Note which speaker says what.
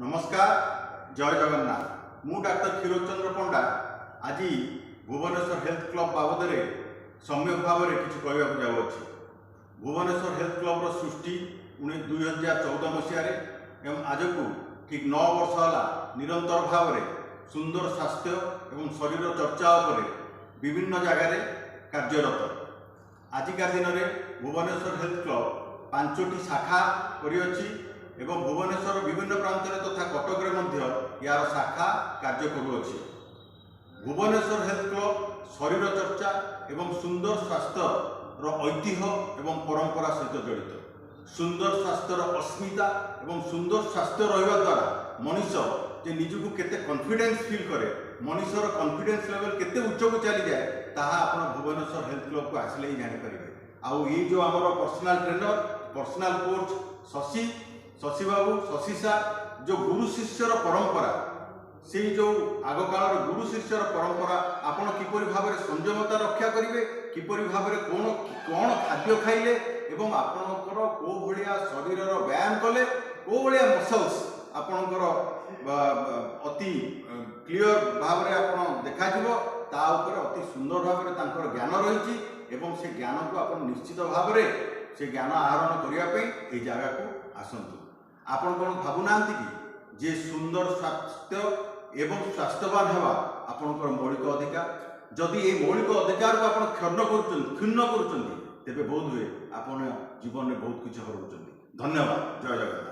Speaker 1: नमस्कार जय जगन्नाथ मु डाक्टर क्षीरोद चंद्र पंडा आज भुवनेश्वर हेल्थ क्लब बाबद सम्यक भाव में किसी कहवाक जाऊँगी। भुवनेश्वर हेल्थ क्लब सृष्टि 2014 मसीह एवं आज को ठीक 9 वर्ष है निरंतर भाव में सुंदर स्वास्थ्य एवं शरीर चर्चा पर विभिन्न जगार कार्यरत। आजिका दिन में भुवनेश्वर हेल्थ क्लब 5टी शाखा करिअछि एवं भुवनेश्वर विभिन्न प्रांत तथा कटक यार शाखा कार्य करुअछि। भुवनेश्वर हेल्थ क्लब शरीर चर्चा एवं सुंदर स्वास्थ्य ऐतिह्य एवं परंपरा सहित जड़ित। सुंदर स्वास्थ्यर अस्मिता एवं सुंदर स्वास्थ्य रहिबा द्वारा मनीष जे निजको केते कॉन्फिडेंस फील करे, मनीषर कॉन्फिडेंस लेवल केते उच्च को चली जाए ताहा आपण भुवनेश्वर हेल्थ क्लब को आसले ही जानि परिबे। आउ ये जो आमर personal trainer personal coach Shashi बाबू शशि सार जो गुरु शिष्यर परंपरा से जो आग काल गुरु शिष्यर परंपरा आपण किपरि भाव में संयमता रक्षा करेंगे, किपरि भाव में कौन खाद्य खाइले एवं आपणकर को भलिया शरीर व्यायाम कले को भलिया मसल्स आपणकर अति क्लियर भाव में आप देखा ता ऊपर अति सुंदर भाव में तांकर ज्ञान रही एवं से ज्ञान को आप निश्चित भाव में से ज्ञान आहरण करने जगह को आसतु। आपण कौन भावुना कि जे सुंदर स्वास्थ्य एवं स्वास्थ्यवान होगा आपणकर मौलिक अधिकार। जदि ये मौलिक अधिकार को आप क्षुण्ण कर बोध हुए आप जीवन में बहुत किसी हर। धन्यवाद। जय जगन्नाथ।